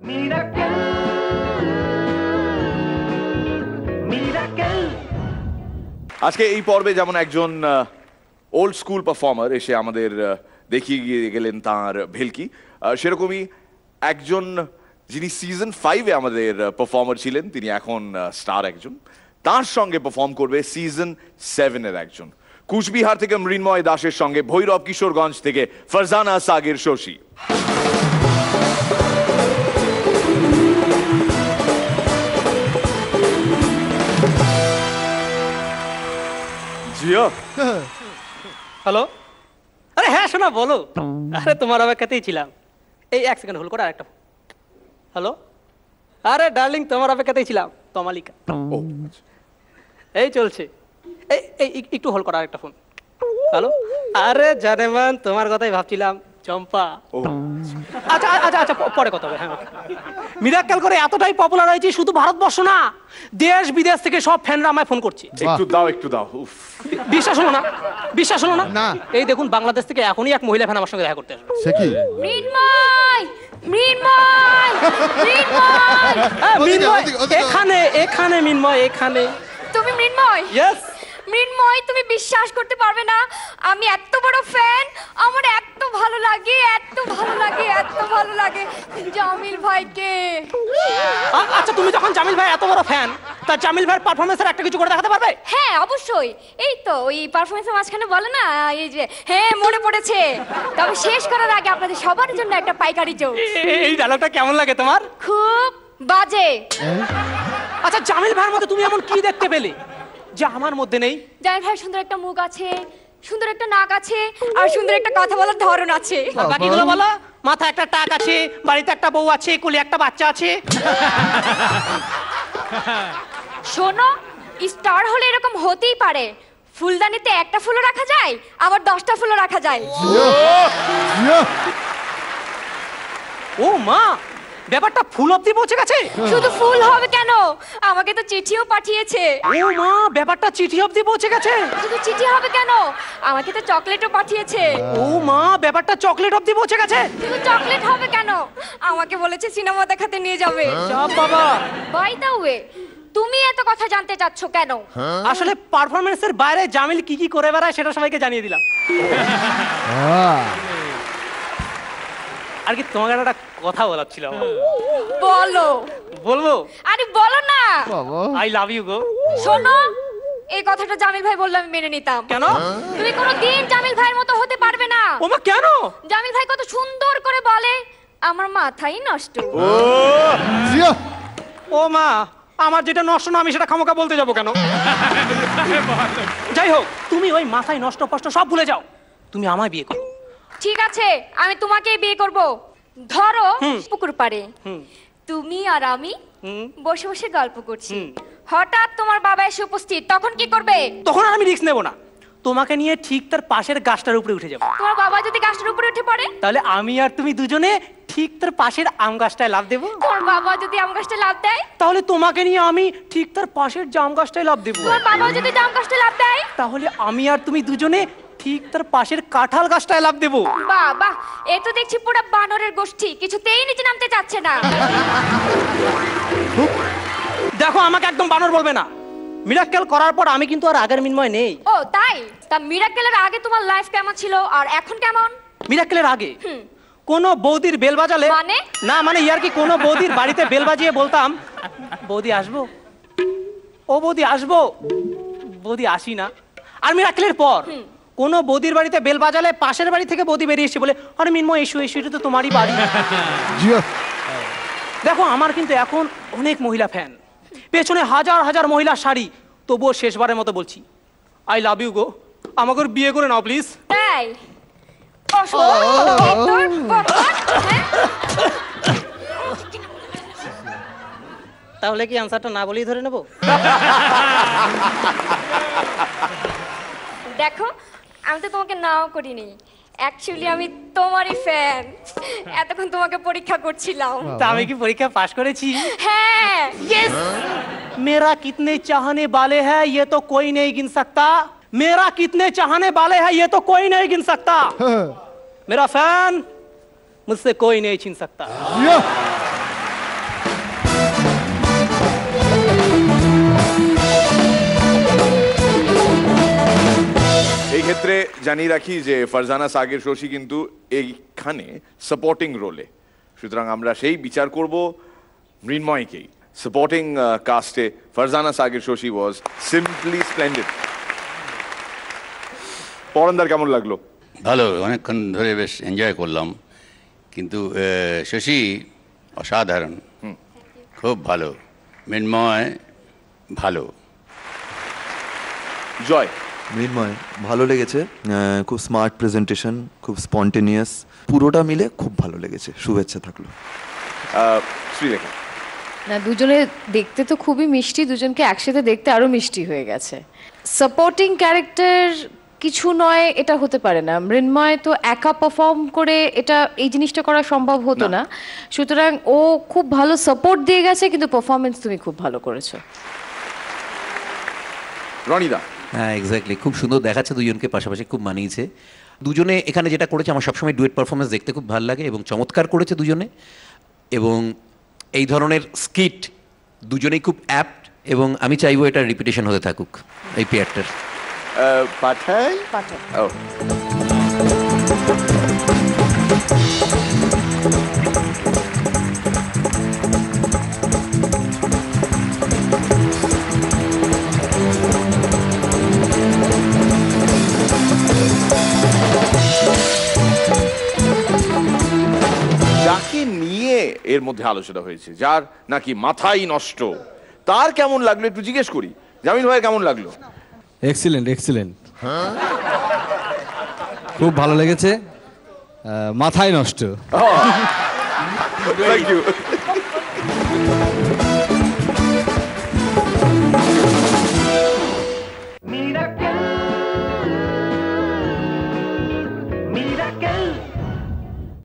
আজকে এই পর্বে যেমন একজন ওল্ড স্কুল পারফর্মার এসে আমাদের দেখিয়ে গিয়ে গেলেন তাঁর ভেলকি, সেরকমই একজন যিনি সিজন 5-এ আমাদের পারফর্মার ছিলেন, তিনি এখন স্টার একজন, তার সঙ্গে পারফর্ম করবে সিজন 7-এর একজন। কুচবিহার থেকে মৃন্ময় দাসের সঙ্গে ভৈরব কিশোরগঞ্জ থেকে ফারজানা সাগির শশী। হ্যালো, আরে হ্যাঁ শোনা বলো। আরে তোমার অপেক্ষাতেই ছিলাম। এই এক সেকেন্ড হোল্ড করে আরেকটা। হ্যালো, আরে ডার্লিং তোমার অপেক্ষাতেই ছিলাম। তমালিকা এই চলছে। এই এই একটু হোল্ড করা আরেকটা ফোন। হ্যালো, আরে জানেমান তোমার কথাই ভাবছিলাম। চম্পা। আচ্ছা আচ্ছা আচ্ছা পরে কথা হবে। হ্যাঁ, মিরাক্কেল করে এতটাই পপুলার হয়েছে শুধু ভারতবর্ষ না, দেশ বিদেশ থেকে সব ফ্যানরা আমায় ফোন করছে। একটু দাও একটু দাও। বিশ্বাস হলো না? বিশ্বাস হলো না? এই দেখুন বাংলাদেশ থেকে এখনই এক মহিলা ফ্যান আমার সঙ্গে দেখা করতে আসবে। সে কি? মৃন্ময়, মৃন্ময়, মৃন্ময়, এখানে এখানে মৃন্ময় এখানে। তুমি মৃন্ময়? ইয়েস মৃন্ময়, তুমি বিশ্বাস করতে পারবে না, আমি এত বড় ফ্যান, আমার এত ভালো লাগে, এত ভালো লাগে, এত ভালো লাগে জামিল ভাইকে। আচ্ছা তুমি যখন জামিল ভাই এত বড় ফ্যান, তা জামিল ভাইয়ের পারফরম্যান্সের একটা কিছু করে দেখাতে পারবে? হ্যাঁ অবশ্যই, এই তো ওই পারফরম্যান্সের মাঝখানে বলে না এই যে হ্যাঁ মনে পড়েছে। তবে শেষ করার আগে আপনাদের সবার জন্য একটা পাইকারি জোক। এই ডায়লগটা কেমন লাগে তোমার? খুব বাজে। আচ্ছা জামিল ভাইয়ের মধ্যে তুমি এমন কি দেখতে পেলে যা আমার মধ্যে নেই? জামিল ভাই সুন্দর একটা মুখ আছে, সুন্দর একটা নাক আছে, আর সুন্দর একটা কথা বলার ধরন আছে। বাকিগুলো বলো। মাথা একটা টাক আছে, বাড়িতে একটা বউ আছে, কোলে একটা বাচ্চা আছে। শোনো, স্টার হলে এরকম হতেই পারে, ফুলদানিতে একটা ফুলও রাখা যায়, আবার 10টা ফুলও রাখা যায়। ও মা, ব্যাপারটা ফুল অবধি পৌঁছে গেছে? শুধু ফুল হবে কেন, আমাকে তো চিঠিও পাঠিয়েছে। ও মা, ব্যাপারটা চিঠি অবধি পৌঁছে গেছে? শুধু চিঠি হবে কেন, আমাকে তো চকলেটও পাঠিয়েছে। ও মা, ব্যাপারটা চকলেট অবধি পৌঁছে গেছে? শুধু চকলেট হবে কেন, আমাকে বলেছে সিনেমা দেখাতে নিয়ে যাবে। সব বাবা। বাই দ্য ওয়ে, তুমি এত কথা জানতে চাচ্ছ কেন? আসলে পারফরম্যান্সের বাইরে জামিল কি কি করে বেড়ায় সেটা সবাইকে জানিয়ে দিলাম। আর কি তোমাকে একটা কথা বলার ছিল। বলো। বলবো? আরে বলো না। আই লাভ ইউ গো। শোনো, এই কথাটা জামিল ভাই বললে আমি মেনে নিতাম। কেন? তুমি কোনোদিন জামিল ভাইয়ের মতো হতে পারবে না। ওমা কেন? জামিল ভাই কত সুন্দর করে বলে, আমার মাথাই নষ্ট। ও মা, আমার যেটা নষ্ট না আমি সেটা খামোকা বলতে যাবো কেন? যাই হোক, তুমি ওই মাথায় নষ্ট কষ্ট সব ভুলে যাও, তুমি আমায় বিয়ে করো। ঠিক আছে, আমি তোমাকেই বিয়ে করব। ধরো পুকুর পাড়ে তুমি আর আমি বসে বসে গল্প করছি, হঠাৎ তোমার বাবা এসে উপস্থিত, তখন কি করবে? তখন আর আমি রিস্ক নেব না, তোমাকে নিয়ে ঠিক তার পাশের গাছটার উপরে উঠে যাবো। তোমার বাবা যদি গাছটার উপরে উঠে পড়ে? তাহলে আমি আর তুমি দুজনে ঠিক তার পাশের আম গাছটায় লাফ দেবো। তোমার বাবা যদি আম গাছটা লাফ দেয়? তাহলে তোমাকে নিয়ে আমি ঠিক তার পাশের জাম গাছটায় লাফ দেবো। তোমার বাবা যদি জাম গাছটা লাফ দেয়? তাহলে আমি আর তুমি দুজনে ঠিক তার পাশের কাঁঠাল গাছটায় লাফ দেবো। বাহ বাহ, এ তো দেখছি পুরো বানরের গোষ্ঠী, কিছুতেই নিচে নামতে চাচ্ছে না। দেখো, আমাকে একদম বানর বলবে না। মিরাক্কেল করার পর আমি কিন্তু আর আগের মৃন্ময় নেই। ও তাই? তা মিরাক্কেলের আগে তোমার লাইফ কেমন ছিল আর এখন কেমন? মিরাক্কেলের আগে কোন বৌদির বেল বাজালে, মানে না মানে ইয়ার কি, কোন বৌদির বাড়িতে বেল বাজিয়ে বলতাম বৌদি আসবো, ও বৌদি আসবো, বৌদি আসি না। আর মিরাক্কেলের পর কোন বৌদির বাড়িতে বেল বাজালে পাশের বাড়ি থেকে বৌদি বেরিয়ে এসে বলে, আরে মিন্ময় এসো এসো, এটা তো তোমারই বাড়ি। দেখো, আমার কিন্তু এখন অনেক মহিলা ফ্যান, পেছনে হাজার হাজার মহিলার শাড়ি, তবুও শেষবারের মতো বলছি, আই লাভ ইউ গো, আমাকে বিয়ে করে নাও প্লিজ। তাই? তাহলে কি আনসারটা না বলেই ধরে নেব? দেখো, আমি তো তোমাকে নাও করিনি, অ্যাকচুয়ালি আমি তোমারই ফ্যান। এতক্ষণ তোমাকে পরীক্ষা করছিলাম। তা আমি কি পরীক্ষা পাশ করেছি? হ্যাঁ। यस। मेरा कितने चाहने वाले हैं ये तो कोई नहीं गिन सकता, मेरा कितने चाहने वाले हैं ये तो कोई नहीं गिन सकता, मेरा फैन मुझसे कोई नहीं छीन सकता। সূত্রে জানিয়ে রাখি যে ফারজানা সাগের শশী কিন্তু এইখানে সাপোর্টিং রোলে, সুতরাং আমরা সেই বিচার করব মৃন্ময়কেই। সাপোর্টিং কাস্টে ফারজানা সাগের শশী ওয়াজ সিম্পলি স্প্লেন্ডেড। পরনদার কেমন লাগলো? ভালো, অনেকক্ষণ ধরে বেশ এনজয় করলাম, কিন্তু শশী অসাধারণ, খুব ভালো। মৃন্ময় ভালো। জয়? মৃন্ময় ভালো লেগেছে, খুব স্মার্ট প্রেজেন্টেশন, খুব স্পন্টেনিয়াস, পুরোটা মিলে খুব ভালো লেগেছে। শুভেচ্ছা থাকলো। শ্রীলেখা? না, দুজনে দেখতে তো খুবই মিষ্টি, দুজনকে একসাথে দেখতে আরো মিষ্টি হয়ে গেছে। সাপোর্টিং ক্যারেক্টার কিছু নয়, এটা হতে পারে না। মৃন্ময় তো একা পারফর্ম করে এটা এই জিনিসটা করা সম্ভব হতো না, সুতরাং ও খুব ভালো সাপোর্ট দিয়ে গেছে, কিন্তু পারফরমেন্স তুমি খুব ভালো করেছো। রনিদা? হ্যাঁ, এক্স্যাক্টলি, খুব সুন্দর দেখাচ্ছে দুজনকে পাশাপাশি, খুব মানিয়েছে দুজনে। এখানে যেটা করেছে আমার সবসময় ডুয়েট পারফরমেন্স দেখতে খুব ভালো লাগে, এবং চমৎকার করেছে দুজনে। এবং এই ধরনের স্কিট দুজনেই খুব অ্যাপ্ট, এবং আমি চাইবো এটা রিপিটেশন হতে থাকুক এই পেয়ারটার। পাঠাই? ও, যাকে নিয়ে এর মধ্যে আলোচনা হয়েছে, যার নাকি মাথাই নষ্ট, তার কেমন লাগলো একটু জিজ্ঞেস করি। জামিল ভাই কেমন লাগলো? এক্সিলেন্ট, এক্সিলেন্ট, খুব ভালো লেগেছে, মাথায় নষ্ট। Thank you.